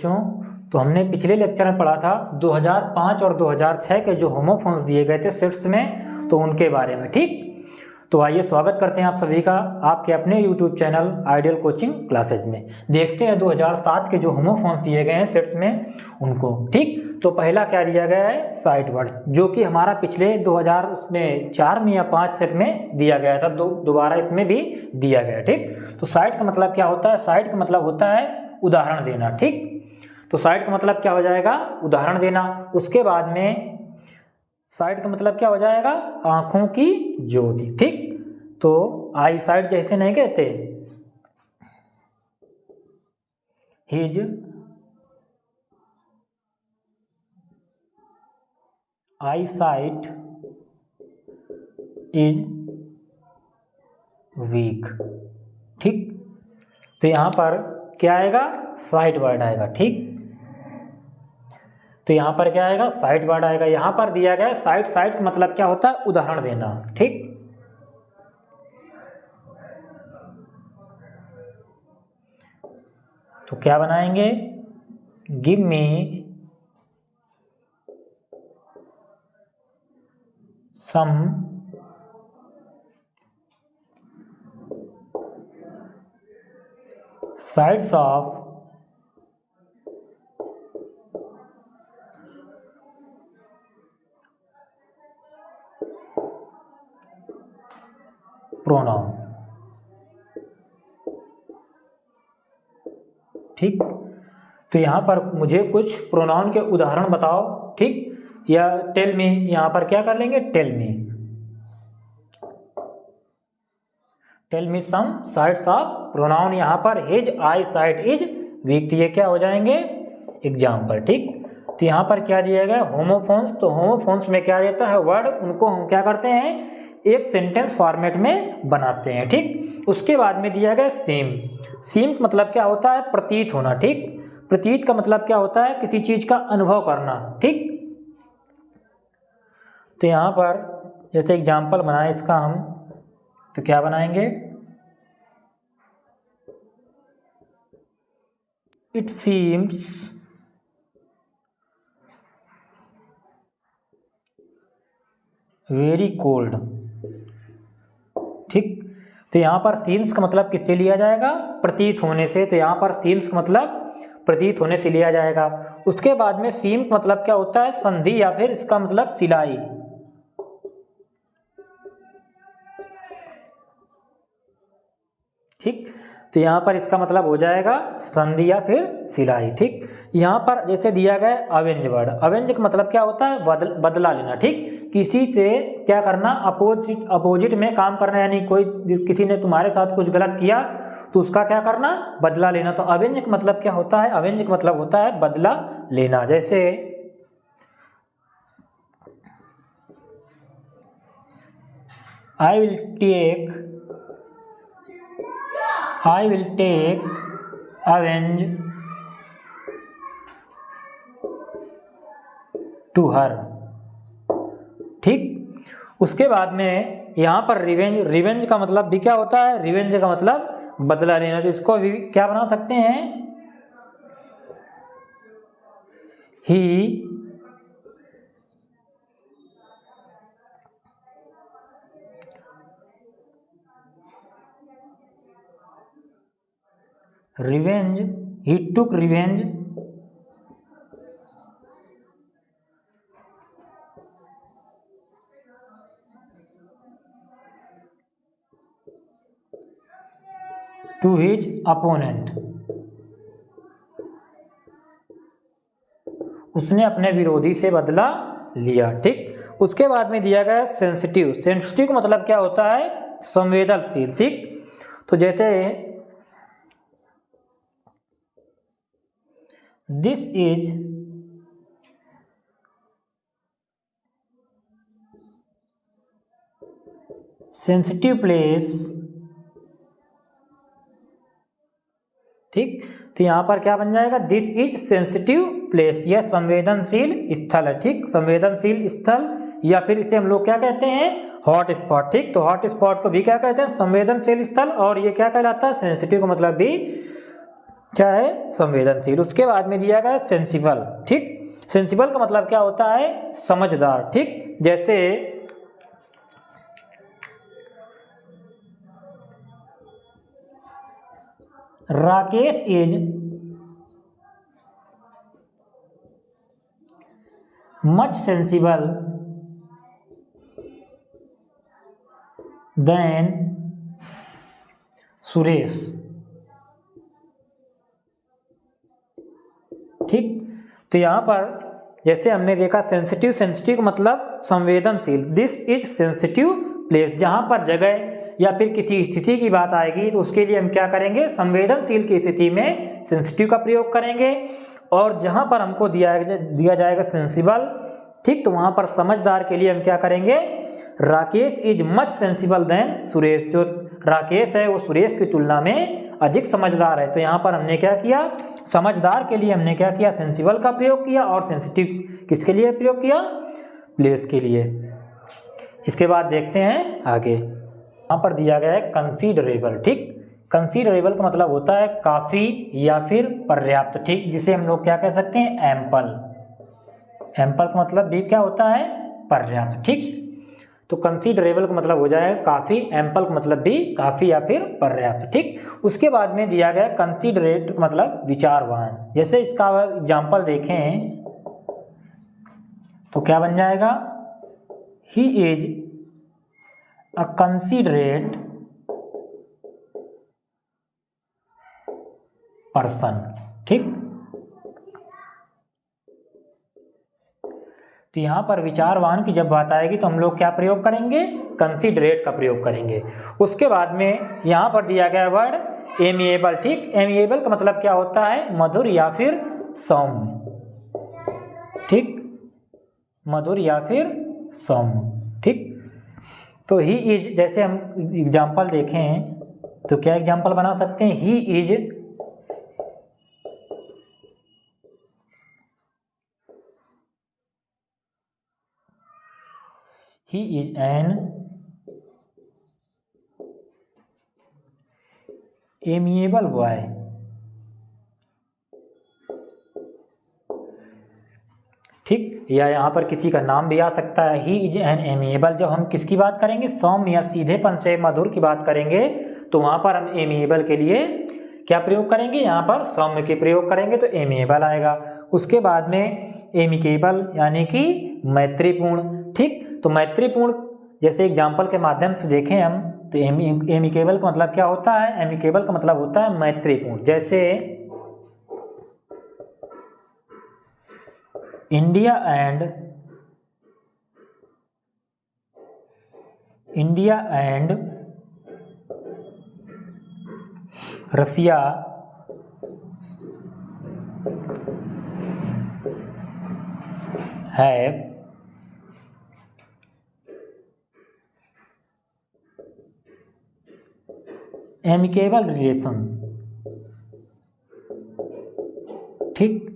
बच्चों, तो हमने पिछले लेक्चर में पढ़ा था 2005 और 2006 के जो होमोफोन्स दिए गए थे सेट्स में, तो उनके बारे में। ठीक, तो आइए स्वागत करते हैं आप सभी का आपके अपने YouTube channel ideal coaching classes में। देखते हैं 2007 के जो होमोफोन्स दिए गए हैं सेट्स में उनको। ठीक, तो पहला क्या दिया गया है, साइड वर्ड, जो कि हमारा पिछले 2004 में या 5 सेट में दिया गया था, दोबारा इसमें भी दिया गया। ठीक, तो साइड का मतलब क्या होता है, साइड का मतलब होता है उदाहरण देना। ठीक, तो साइड का मतलब क्या हो जाएगा, उदाहरण देना। उसके बाद में साइड का मतलब क्या हो जाएगा, आंखों की ज्योति। ठीक, तो आई साइड जैसे नहीं कहते, his eye sight is week. ठीक, तो यहां पर क्या आएगा, साइड वर्ड आएगा। ठीक, तो यहां पर क्या आएगा, साइड वर्ड आएगा। यहां पर दिया गया साइड, साइड का मतलब क्या होता है, उदाहरण देना। ठीक, तो क्या बनाएंगे, give me some sides of pronoun। ठीक, तो यहां पर मुझे कुछ प्रोनाउन के उदाहरण बताओ। ठीक, या टेल मी, यहां पर क्या कर लेंगे, tell me, tell me some sides of pronoun. यहां पर his eye sight is weak, तो ये क्या हो जाएंगे, एग्जाम्पल। ठीक, तो यहां पर क्या दिया गया, होमोफोन्स। तो होमोफोन्स में क्या देता है, वर्ड, उनको हम क्या करते हैं, एक सेंटेंस फॉर्मेट में बनाते हैं। ठीक, उसके बाद में दिया गया सेम। सेम मतलब क्या होता है, प्रतीत होना। ठीक, प्रतीत का मतलब क्या होता है, किसी चीज का अनुभव करना। ठीक, तो यहां पर जैसे एग्जाम्पल बनाए इसका हम, तो क्या बनाएंगे, इट सीम्स वेरी कोल्ड। ठीक, तो यहां पर सीम्स का मतलब किससे लिया जाएगा, प्रतीत होने से, तो यहां पर सीम्स का मतलब प्रतीत होने से लिया जाएगा। उसके बाद में सीम का मतलब क्या होता है, संधि या फिर इसका मतलब सिलाई। ठीक, तो यहां पर इसका मतलब हो जाएगा संधि या फिर सिलाई। ठीक, यहां पर जैसे दिया गया अवेंज वर्ड, अवेंज का मतलब क्या होता है, बदला लेना। ठीक, किसी से क्या करना, अपोजिट में काम करना, यानी कोई किसी ने तुम्हारे साथ कुछ गलत किया तो उसका क्या करना, बदला लेना। तो अवेंज का मतलब क्या होता है, अवेंज का मतलब होता है बदला लेना। जैसे I will take avenge to her। ठीक, उसके बाद में यहां पर रिवेंज, रिवेंज का मतलब भी क्या होता है, रिवेंज का मतलब बदला लेना। तो इसको भी क्या बना सकते हैं, he revenge, he took revenge to his opponent. उसने अपने विरोधी से बदला लिया। ठीक, उसके बाद में दिया गया सेंसिटिव। सेंसिटिव का मतलब क्या होता है, संवेदनशील। ठीक, तो जैसे दिस इज सेंसिटिव प्लेस। ठीक, तो यहां पर क्या बन जाएगा, दिस इज सेंसिटिव प्लेस, यह संवेदनशील स्थल है। ठीक, संवेदनशील स्थल, या फिर इसे हम लोग क्या कहते हैं, हॉट स्पॉट। ठीक, तो हॉट स्पॉट को भी क्या कहते हैं, संवेदनशील स्थल, और ये क्या कहलाता है, सेंसिटिव का मतलब भी क्या है, संवेदनशील। उसके बाद में दिया गया सेंसिबल। ठीक, सेंसिबल का मतलब क्या होता है, समझदार। ठीक, जैसे Rakesh is much sensible then Suresh. ठीक, तो यहाँ पर जैसे हमने देखा सेंसिटिव, सेंसिटिव का मतलब संवेदनशील। दिस इज सेंसिटिव प्लेस, जहाँ पर जगह या फिर किसी स्थिति की बात आएगी तो उसके लिए हम क्या करेंगे, संवेदनशील की स्थिति में सेंसिटिव का प्रयोग करेंगे। और जहाँ पर हमको दिया जाएगा सेंसिबल, ठीक, तो वहाँ पर समझदार के लिए हम क्या करेंगे, Rakesh is much sensible then Suresh. जो राकेश है वो सुरेश की तुलना में अधिक समझदार है। तो यहाँ पर हमने क्या किया, समझदार के लिए हमने क्या किया, सेंसिबल का प्रयोग किया। और सेंसिटिव किसके लिए प्रयोग किया, प्लेस के लिए। इसके बाद देखते हैं आगे, यहाँ पर दिया गया है कंसीडरेबल। ठीक, कंसीडरेबल का मतलब होता है काफ़ी या फिर पर्याप्त। ठीक, जिसे हम लोग क्या कह सकते हैं, एम्पल। एम्पल का मतलब भी क्या होता है, पर्याप्त। ठीक, तो कंसीडरेबल का मतलब हो जाएगा काफ़ी, एम्पल का मतलब भी काफ़ी या फिर पर्याप्त। ठीक, उसके बाद में दिया गया कंसीडरेट मतलब विचारवान। जैसे इसका एग्जाम्पल देखें तो क्या बन जाएगा, he is a considerate person. ठीक, तो यहाँ पर विचारवान की जब बात आएगी तो हम लोग क्या प्रयोग करेंगे, कंसीडरेट का प्रयोग करेंगे। उसके बाद में यहाँ पर दिया गया वर्ड एमिएबल। ठीक, एमिएबल का मतलब क्या होता है, मधुर या फिर सौम्य। ठीक, मधुर या फिर सौम्य। ठीक, तो ही इज, जैसे हम एग्जाम्पल देखें तो क्या एग्जाम्पल बना सकते हैं, he is an amiable boy। ठीक, या यहाँ पर किसी का नाम भी आ सकता है, ही इज एन एमिएबल। जब हम किसकी बात करेंगे, सौम्य या सीधेपन से मधुर की बात करेंगे तो वहाँ पर हम एमिएबल के लिए क्या प्रयोग करेंगे, यहाँ पर सौम्य के प्रयोग करेंगे तो एमिएबल आएगा। उसके बाद में एमिकेबल यानी कि मैत्रीपूर्ण। ठीक, तो मैत्रीपूर्ण जैसे एग्जाम्पल के माध्यम से देखें हम तो एमिकेबल का मतलब क्या होता है, एमिकेबल का मतलब होता है मैत्रीपूर्ण। जैसे India and Russia have amicable relation. ठीक,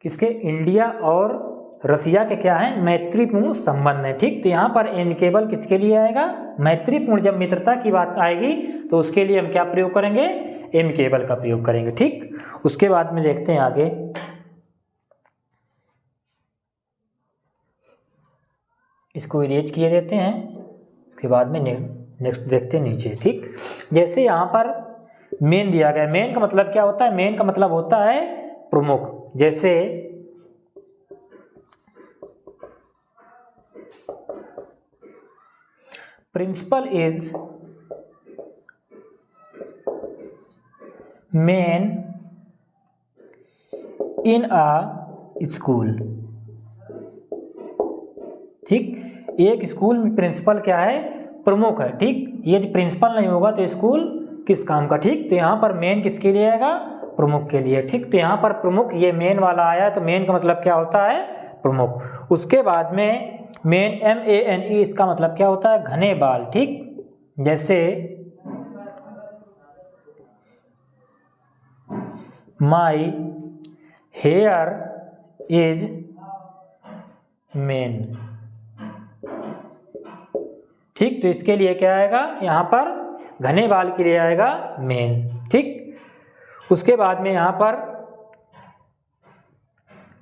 किसके, इंडिया और रसिया के क्या है, मैत्रीपूर्ण संबंध है। ठीक, तो यहाँ पर एमिकेबल किसके लिए आएगा, मैत्रीपूर्ण। जब मित्रता की बात आएगी तो उसके लिए हम क्या प्रयोग करेंगे, एमिकेबल का प्रयोग करेंगे। ठीक, उसके बाद में देखते हैं आगे, इसको इरेज किए देते हैं। उसके बाद में नेक्स्ट देखते हैं नीचे। ठीक, जैसे यहाँ पर मेन दिया गया, मेन का मतलब क्या होता है, मेन का मतलब होता है प्रमुख। जैसे principal is main in a school. ठीक, एक स्कूल में प्रिंसिपल क्या है, प्रमुख है। ठीक, यदि प्रिंसिपल नहीं होगा तो स्कूल किस काम का। ठीक, तो यहाँ पर मेन किसके लिए आएगा, प्रमुख के लिए। ठीक, तो यहाँ पर प्रमुख ये मेन वाला आया तो मेन का मतलब क्या होता है, प्रमुख। उसके बाद में मेन MANE, इसका मतलब क्या होता है, घने बाल। ठीक, जैसे माई हेयर इज मेन। ठीक, तो इसके लिए क्या आएगा, यहाँ पर घने बाल के लिए आएगा मेन। ठीक, उसके बाद में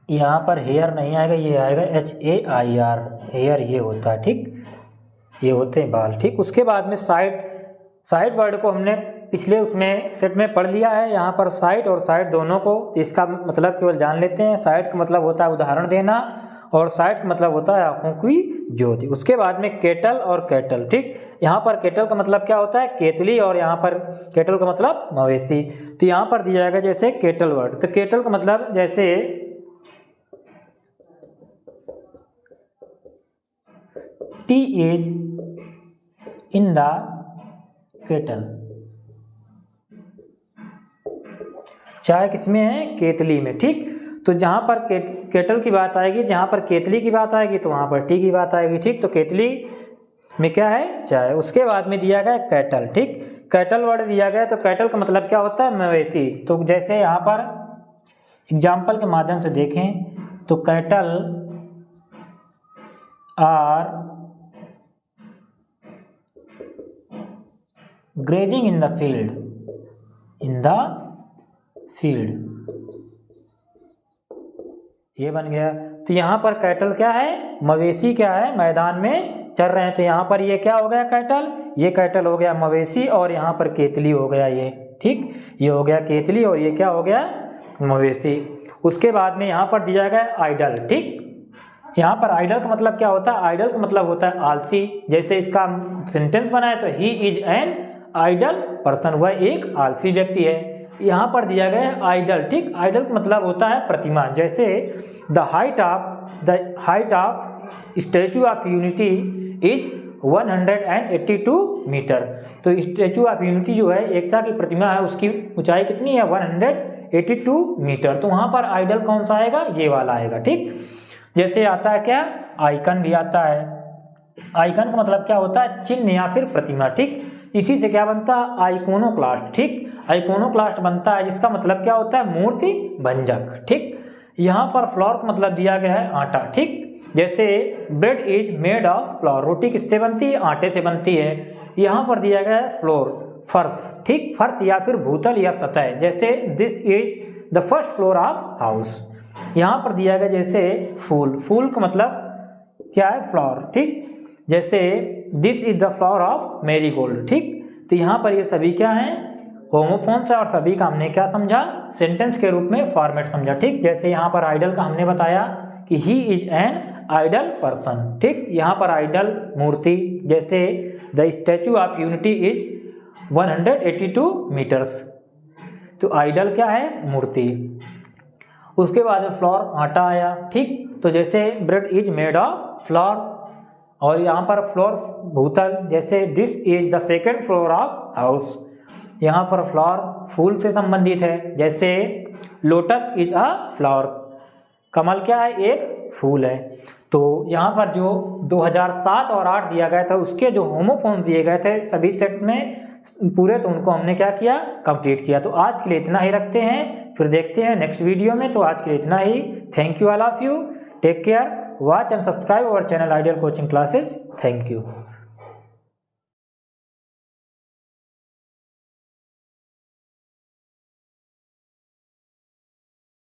यहाँ पर हेयर नहीं आएगा, ये आएगा HAIR, हेयर ये होता है, ठीक, ये होते हैं बाल, ठीक। उसके बाद में साइड वर्ड को हमने पिछले उसमें सेट में पढ़ लिया है। यहाँ पर साइड और साइड दोनों को, इसका मतलब केवल जान लेते हैं। साइड का मतलब होता है उदाहरण देना, और साइड का मतलब होता है आंखों की ज्योति। उसके बाद में केटल और कैटल, ठीक। यहाँ पर केटल का मतलब क्या होता है, केतली, और यहाँ पर कैटल का मतलब मवेशी। तो यहाँ पर दिया जाएगा जैसे केटल वर्ड, तो केटल का मतलब जैसे T is in the kettle, चाय किसमें है, केतली में, ठीक। तो जहाँ पर केटल की बात आएगी, जहाँ पर केतली की बात आएगी, तो वहाँ पर टी की बात आएगी, ठीक। तो केतली में क्या है, चाय। उसके बाद में दिया गया कैटल, ठीक। कैटल वर्ड दिया गया, तो कैटल का मतलब क्या होता है, मवेशी। तो जैसे यहाँ पर एग्जाम्पल के माध्यम से देखें तो cattle are grazing in the field, ये बन गया। तो यहाँ पर कैटल क्या है, मवेशी क्या है, मैदान में चल रहे हैं। तो यहाँ पर ये क्या हो गया, कैटल, ये कैटल हो गया मवेशी, और यहाँ पर केतली हो गया ये, ठीक, ये हो गया केतली, और ये क्या हो गया, मवेशी। उसके बाद में यहाँ पर दिया गया आइडल, ठीक। यहाँ पर आइडल का मतलब क्या होता है, आइडल का मतलब होता है आलसी। जैसे इसका सेंटेंस बनाए तो he is an idol person, वह एक आलसी व्यक्ति है। यहाँ पर दिया गया है आइडल, ठीक। आइडल का मतलब होता है प्रतिमा। जैसे the height of Statue of unity is 182 metre. तो स्टैचू ऑफ यूनिटी जो है, एकता की प्रतिमा है, उसकी ऊंचाई कितनी है, 182 मीटर। तो वहाँ पर आइडल कौन सा आएगा, ये वाला आएगा, ठीक। जैसे आता है क्या, आइकन भी आता है। आइकन का मतलब क्या होता है, चिन्ह या फिर प्रतिमा, ठीक। इसी से क्या बनता है, आइकोनोक्लास्ट, ठीक। आइकोनोक्लास्ट बनता है, जिसका मतलब क्या होता है, मूर्ति भंजक, ठीक। यहाँ पर फ्लोर का मतलब दिया गया है आटा, ठीक। जैसे bread is made of flour, रोटी किससे बनती है, आटे से बनती है। यहाँ पर दिया गया है फ्लोर, फर्श, ठीक, फर्श या फिर भूतल या सतह। जैसे this is the first floor of house. यहाँ पर दिया गया जैसे फूल का मतलब क्या है, फ्लावर, ठीक। जैसे this is the flower of marigold, ठीक। तो यहाँ पर ये सभी क्या हैं, होमोफोन्स है, और सभी का हमने क्या समझा, सेंटेंस के रूप में फॉर्मेट समझा, ठीक। जैसे यहाँ पर आइडल का हमने बताया कि he is an idol person, ठीक। यहाँ पर आइडल मूर्ति, जैसे the statue of unity is 182 meters. तो आइडल क्या है, मूर्ति। उसके बाद फ्लोर आटा आया, ठीक। तो जैसे bread is made of floor, और यहाँ पर फ्लोर भूतल, जैसे this is the second floor of house. यहाँ पर फ्लावर फूल से संबंधित है। जैसे लोटस इज अ फ्लावर, कमल क्या है, एक फूल है। तो यहाँ पर जो 2007 और 8 दिया गया था, उसके जो होमोफोन दिए गए थे सभी सेट में पूरे, तो उनको हमने क्या किया, कंप्लीट किया। तो आज के लिए इतना ही रखते हैं, फिर देखते हैं नेक्स्ट वीडियो में। तो आज के लिए इतना ही। Thank you all of you, take care, watch and subscribe our channel ideal coaching classes. Thank you.